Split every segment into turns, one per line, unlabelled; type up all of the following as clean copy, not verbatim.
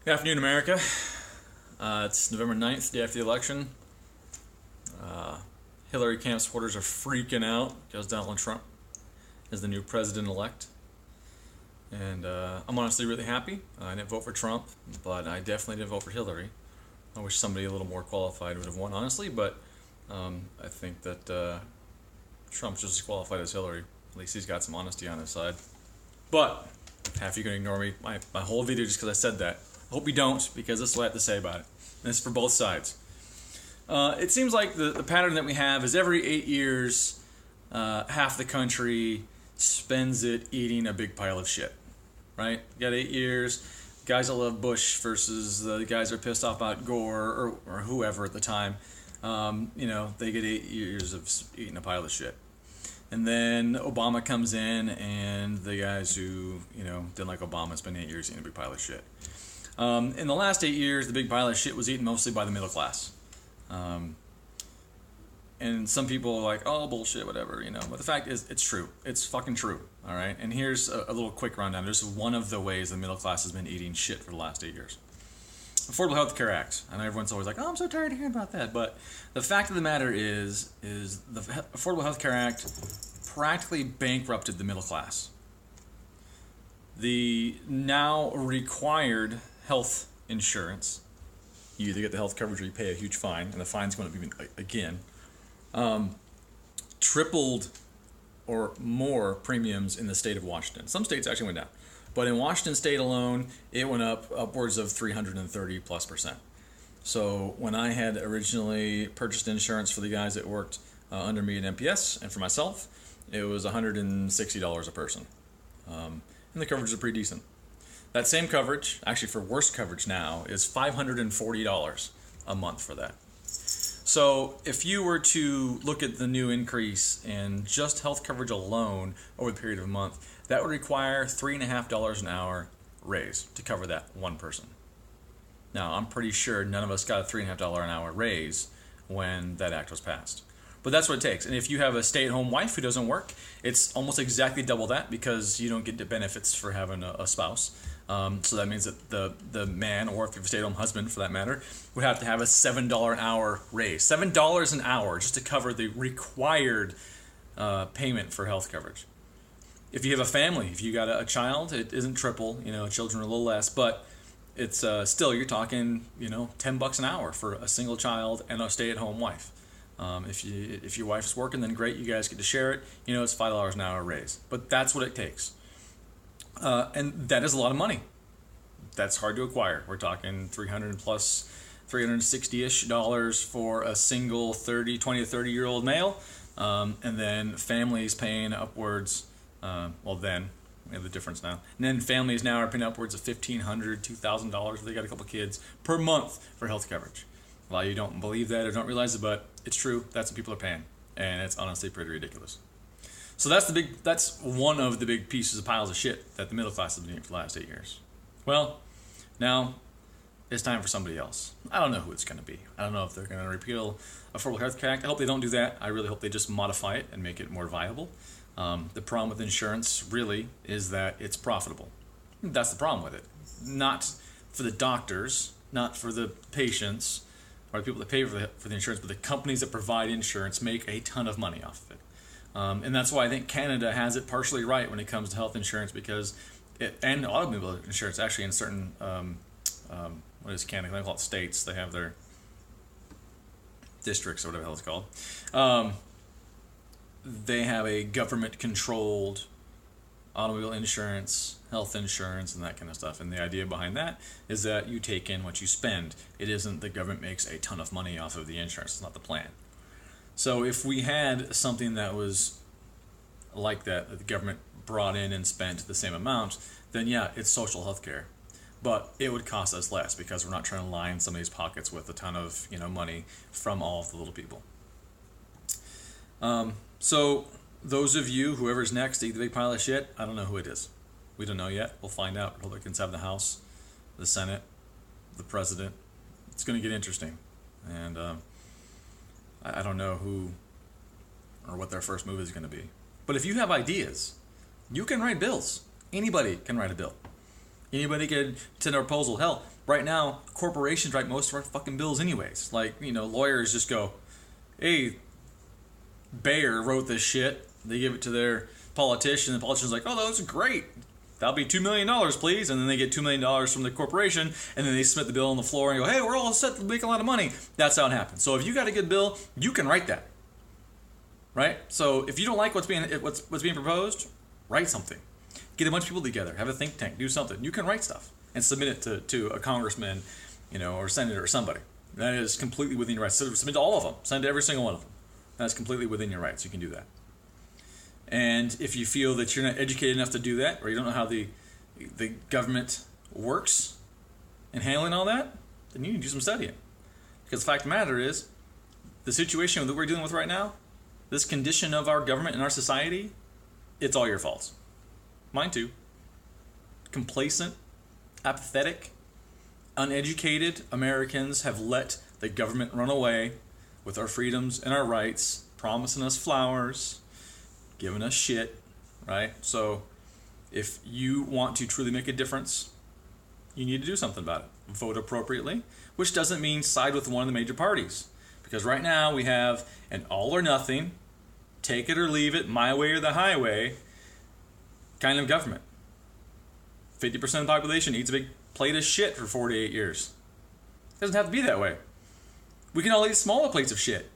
Good afternoon, America. It's November 9th, day after the election. Hillary camp supporters are freaking out because Donald Trump is the new president-elect. And I'm honestly really happy. I didn't vote for Trump, but I definitely didn't vote for Hillary. I wish somebody a little more qualified would have won, honestly, but I think that Trump's just as qualified as Hillary. At least he's got some honesty on his side. But half of you can ignore me my whole video just because I said that. I hope you don't, because this is what I have to say about it. And it's for both sides. It seems like the pattern that we have is every 8 years, half the country spends it eating a big pile of shit. Right? You got 8 years, guys that love Bush versus the guys that are pissed off about Gore or whoever at the time. They get 8 years of eating a pile of shit. And then Obama comes in, and the guys who, didn't like Obama spend 8 years eating a big pile of shit. In the last 8 years, the big pile of shit was eaten mostly by the middle class. And some people are like, oh, bullshit, whatever, But the fact is, it's true. It's fucking true, all right? And here's a little quick rundown. This is one of the ways the middle class has been eating shit for the last 8 years. Affordable Health Care Act. I know everyone's always like, oh, I'm so tired of hearing about that. But the fact of the matter is the Affordable Health Care Act practically bankrupted the middle class. The now required health insurance, you either get the health coverage or you pay a huge fine, and the fine's going to be, again, tripled or more premiums in the state of Washington. Some states actually went down. But in Washington state alone, it went up upwards of 330+%. So when I had originally purchased insurance for the guys that worked under me at MPS and for myself, it was $160 a person. And the coverages are pretty decent. That same coverage, actually for worse coverage now, is $540 a month for that. So if you were to look at the new increase in just health coverage alone over the period of a month, that would require $3.50 an hour raise to cover that one person. Now, I'm pretty sure none of us got a $3.50 an hour raise when that act was passed. But that's what it takes. And if you have a stay-at-home wife who doesn't work, it's almost exactly double that because you don't get the benefits for having a spouse. So that means that the man, or if you have a stay-at-home husband for that matter, would have to have a $7 an hour raise. $7 an hour just to cover the required payment for health coverage. If you have a family, if you got a child, it isn't triple. Children are a little less, but it's still, you're talking, $10 an hour for a single child and a stay-at-home wife. If your wife's working, then great, you guys get to share it. It's $5 an hour raise. But that's what it takes. And that is a lot of money. That's hard to acquire. We're talking $360-ish for a single 20 to 30-year-old male. And then families paying upwards, then, we have the difference now. And then families now are paying upwards of $1,500, $2,000 if they got a couple kids per month for health coverage. A lot of you don't believe that or don't realize it, but it's true. That's what people are paying. And it's honestly pretty ridiculous. So that's one of the big pieces of piles of shit that the middle class has been eating for the last 8 years. Well, now it's time for somebody else. I don't know who it's going to be. I don't know if they're going to repeal Affordable Health Care Act. I hope they don't do that. I really hope they just modify it and make it more viable. The problem with insurance really is that it's profitable. That's the problem with it. Not for the doctors, not for the patients, or the people that pay for the insurance, but the companies that provide insurance make a ton of money off of it. And that's why I think Canada has it partially right when it comes to health insurance, because and automobile insurance actually in certain what is Canada? They call it states. They have their districts or whatever the hell it's called. They have a government-controlled automobile insurance, health insurance, and that kind of stuff. And the idea behind that is that you take in what you spend. It isn't the government makes a ton of money off of the insurance. It's not the plan. So if we had something that was like that the government brought in and spent the same amount, then yeah, it's social health care. But it would cost us less because we're not trying to line somebody's pockets with a ton of money from all of the little people. So those of you, whoever's next to eat the big pile of shit, I don't know who it is. We don't know yet. We'll find out. Republicans have the House, the Senate, the President. It's going to get interesting. And I don't know who or what their first move is going to be. But if you have ideas, you can write bills. Anybody can write a bill. Anybody could send a proposal. Hell, right now, corporations write most of our fucking bills anyways. Like, lawyers just go, hey, Bayer wrote this shit. They give it to their politician. The politician's like, oh, that's great. That'll be $2 million, please. And then they get $2 million from the corporation, and then they submit the bill on the floor and go, hey, we're all set to make a lot of money. That's how it happens. So if you got a good bill, you can write that. Right? So if you don't like what's being proposed, write something. Get a bunch of people together. Have a think tank. Do something. You can write stuff and submit it to a congressman, or senator or somebody. That is completely within your rights. So submit to all of them. Send to every single one of them. That's completely within your rights. You can do that. And if you feel that you're not educated enough to do that, or you don't know how the government works in handling all that, then you need to do some studying. Because the fact of the matter is, the situation that we're dealing with right now, this condition of our government and our society, it's all your faults. Mine too. Complacent, apathetic, uneducated Americans have let the government run away with our freedoms and our rights, promising us flowers, giving us shit, right? So if you want to truly make a difference, you need to do something about it. Vote appropriately, which doesn't mean side with one of the major parties. Because right now we have an all or nothing, take it or leave it, my way or the highway kind of government. 50% of the population eats a big plate of shit for 48 years. It doesn't have to be that way. We can all eat smaller plates of shit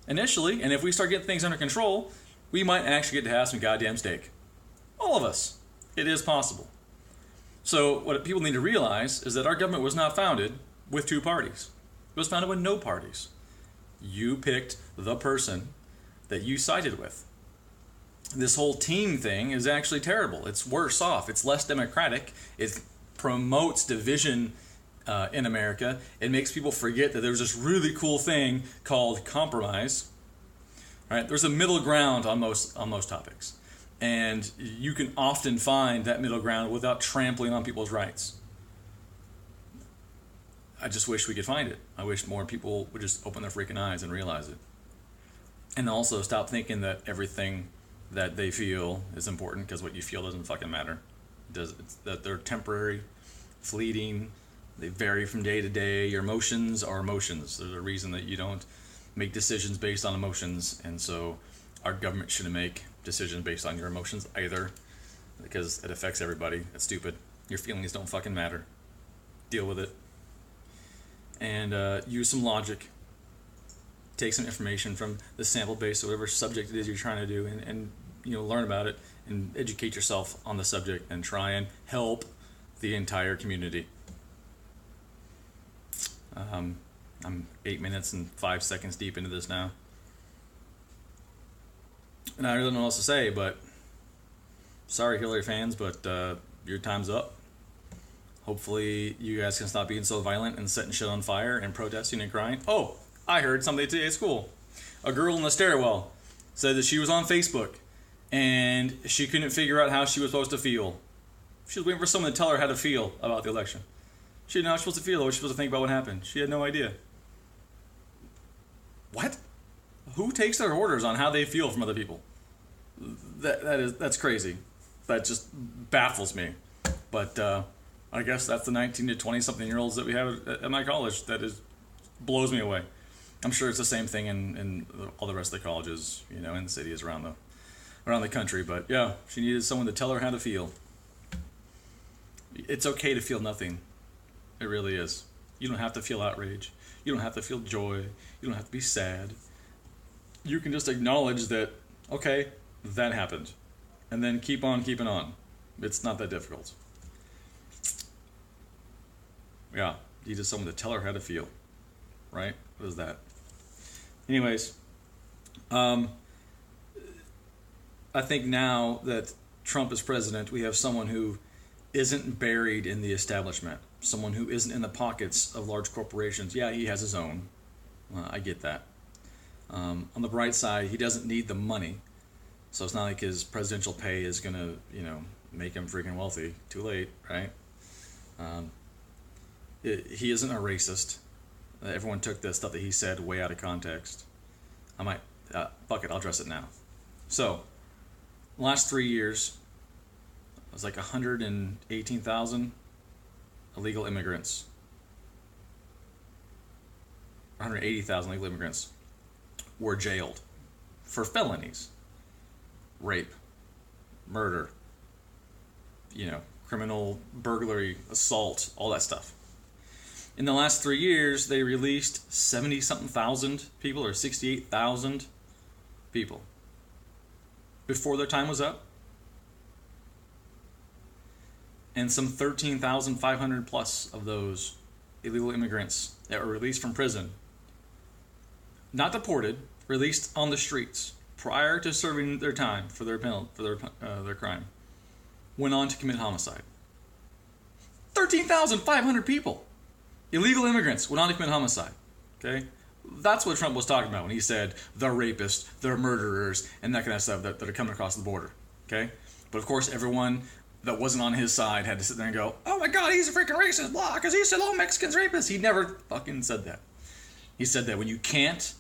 initially, and if we start getting things under control, we might actually get to have some goddamn steak. All of us. It is possible. So what people need to realize is that our government was not founded with two parties. It was founded with no parties. You picked the person that you sided with. This whole team thing is actually terrible. It's worse off. It's less democratic. It promotes division in America. It makes people forget that there's this really cool thing called compromise. Right? There's a middle ground on most topics. And you can often find that middle ground without trampling on people's rights. I just wish we could find it. I wish more people would just open their freaking eyes and realize it. And also stop thinking that everything that they feel is important, because what you feel doesn't fucking matter. That they're temporary, fleeting, they vary from day to day. Your emotions are emotions. There's a reason that you don't make decisions based on emotions, and so our government shouldn't make decisions based on your emotions either, because it affects everybody. It's stupid. Your feelings don't fucking matter. Deal with it. And use some logic. Take some information from the sample base of whatever subject it is you're trying to do, and learn about it and educate yourself on the subject and try and help the entire community. I'm 8 minutes and 5 seconds deep into this now. And I really don't know what else to say, but sorry, Hillary fans, but your time's up. Hopefully you guys can stop being so violent and setting shit on fire and protesting and crying. Oh, I heard something today at school. A girl in the stairwell said that she was on Facebook and she couldn't figure out how she was supposed to feel. She was waiting for someone to tell her how to feel about the election. She didn't know how she was supposed to feel or what she was supposed to think about what happened. She had no idea. What? Who takes their orders on how they feel from other people? That's crazy. That just baffles me. But I guess that's the 19 to 20 something year olds that we have at my college. Blows me away. I'm sure it's the same thing in all the rest of the colleges, in the cities around the country. But yeah, she needed someone to tell her how to feel. It's okay to feel nothing. It really is. You don't have to feel outrage. You don't have to feel joy. You don't have to be sad. You can just acknowledge that, okay, that happened. And then keep on keeping on. It's not that difficult. Yeah, you need someone to tell her how to feel. Right? What is that? Anyways, I think now that Trump is president, we have someone who isn't buried in the establishment. Someone who isn't in the pockets of large corporations. Yeah, he has his own. I get that. On the bright side, he doesn't need the money. So it's not like his presidential pay is going to, make him freaking wealthy. Too late, right? He isn't a racist. Everyone took the stuff that he said way out of context. Fuck it, I'll address it now. So, last 3 years, it was like 118,000 illegal immigrants, 180,000 illegal immigrants were jailed for felonies, rape, murder, criminal burglary, assault, all that stuff. In the last 3 years, they released 70-something thousand people, or 68,000 people before their time was up. And some 13,500 plus of those illegal immigrants that were released from prison, not deported, released on the streets prior to serving their time for their penalty, for their crime, went on to commit homicide. 13,500 people, illegal immigrants, went on to commit homicide. Okay, that's what Trump was talking about when he said they're rapists, they're murderers, and that kind of stuff that are coming across the border. Okay, but of course everyone that wasn't on his side had to sit there and go, "Oh my God, he's a freaking racist, blah," because he said all Mexicans rapists. He never fucking said that. He said that when you can't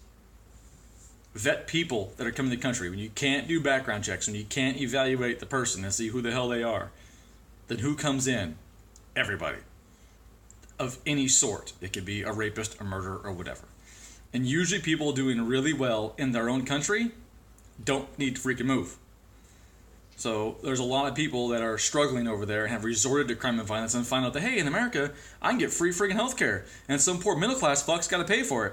vet people that are coming to the country, when you can't do background checks, when you can't evaluate the person and see who the hell they are, then who comes in? Everybody. Of any sort. It could be a rapist, a murderer, or whatever. And usually people doing really well in their own country don't need to freaking move. So there's a lot of people that are struggling over there and have resorted to crime and violence and find out that, hey, in America, I can get free freaking healthcare. And some poor middle class fuck's got to pay for it.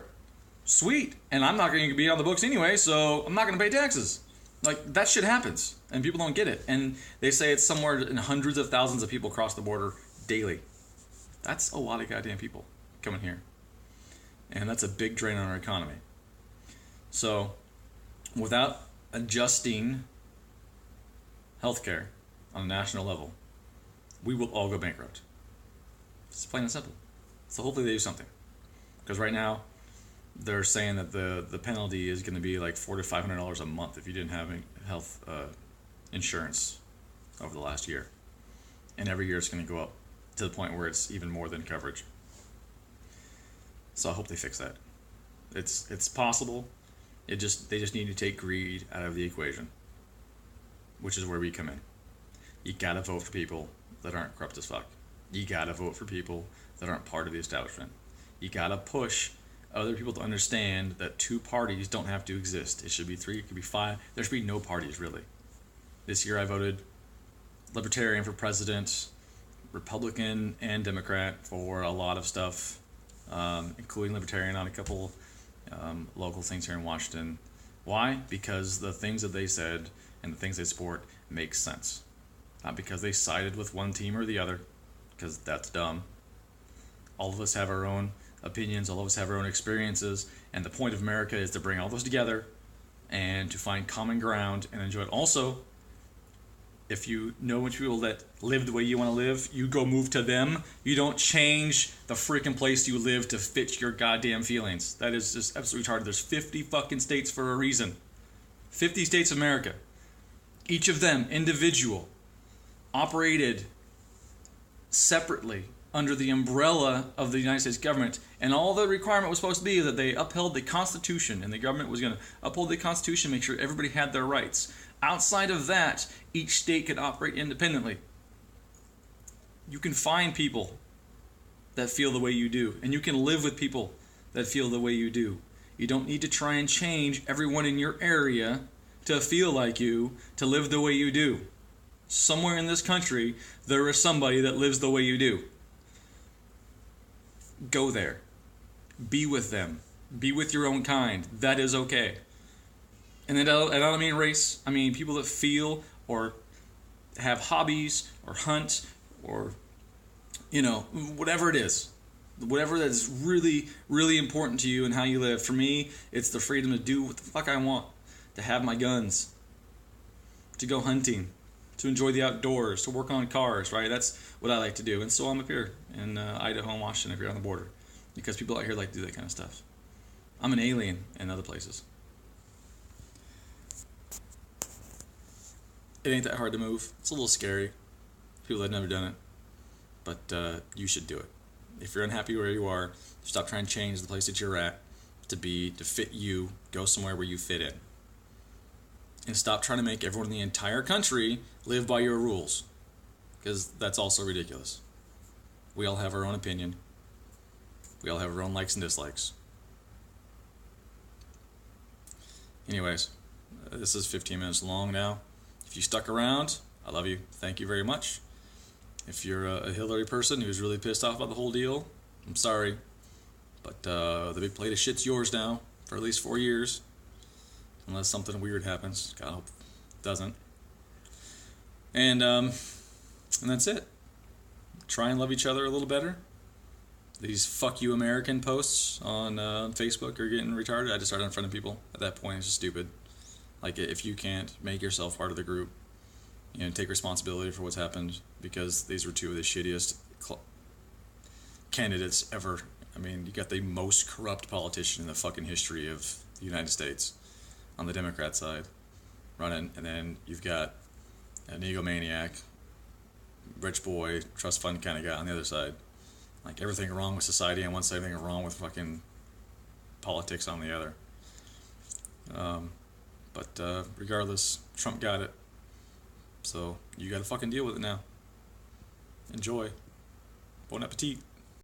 Sweet. And I'm not going to be on the books anyway, so I'm not going to pay taxes. Like, that shit happens. And people don't get it. And they say it's somewhere in hundreds of thousands of people across the border daily. That's a lot of goddamn people coming here. And that's a big drain on our economy. So, without adjusting healthcare on a national level, we will all go bankrupt. It's plain and simple. So hopefully they do something. Because right now, they're saying that the penalty is going to be like $400 to $500 a month if you didn't have any health insurance over the last year. And every year it's going to go up to the point where it's even more than coverage. So I hope they fix that. It's possible. They just need to take greed out of the equation, which is where we come in. You gotta vote for people that aren't corrupt as fuck. You gotta vote for people that aren't part of the establishment. You gotta push other people to understand that two parties don't have to exist. It should be three, it could be five. There should be no parties, really. This year I voted Libertarian for president, Republican and Democrat for a lot of stuff, including Libertarian on a couple local things here in Washington. Why? Because the things that they said and the things they support make sense. Not because they sided with one team or the other, because that's dumb. All of us have our own opinions, all of us have our own experiences, and the point of America is to bring all those together and to find common ground and enjoy it. Also, if you know which people that live the way you want to live, you go move to them. You don't change the freaking place you live to fit your goddamn feelings. That is just absolutely retarded. There's 50 fucking states for a reason. 50 states of America. Each of them individual, operated separately under the umbrella of the United States government, and all the requirement was supposed to be that they upheld the Constitution, and the government was going to uphold the Constitution, make sure everybody had their rights. Outside of that, each state could operate independently. You can find people that feel the way you do, and you can live with people that feel the way you do. You don't need to try and change everyone in your area to feel like you, to live the way you do. Somewhere in this country, there is somebody that lives the way you do. Go there. Be with them. Be with your own kind. That is okay. And I don't mean race. I mean people that feel or have hobbies or hunt or, whatever it is. Whatever that's really, really important to you and how you live. For me, it's the freedom to do what the fuck I want. To have my guns. To go hunting. To enjoy the outdoors. To work on cars, right? That's what I like to do. And so I'm up here in Idaho and Washington, if you're on the border. Because people out here like to do that kind of stuff. I'm an alien in other places. It ain't that hard to move. It's a little scary. People that have never done it. But you should do it. If you're unhappy where you are, stop trying to change the place that you're at to fit you. Go somewhere where you fit in. And stop trying to make everyone in the entire country live by your rules. Because that's also ridiculous. We all have our own opinion. We all have our own likes and dislikes. Anyways, this is 15 minutes long now. If you stuck around, I love you. Thank you very much. If you're a Hillary person who's really pissed off about the whole deal, I'm sorry. But the big plate of shit's yours now for at least 4 years. Unless something weird happens. God hope it doesn't. And that's it. Try and love each other a little better. These fuck you American posts on Facebook are getting retarded. I just started in front of people. At that point, it's just stupid. Like, if you can't make yourself part of the group, you know, take responsibility for what's happened, because these were two of the shittiest candidates ever. I mean, you got the most corrupt politician in the fucking history of the United States on the Democrat side running, and then you've got an egomaniac, rich boy, trust fund kind of guy on the other side. Like, everything wrong with society on one side, everything wrong with fucking politics on the other. But regardless, Trump got it. So you gotta fucking deal with it now. Enjoy. Bon appetit.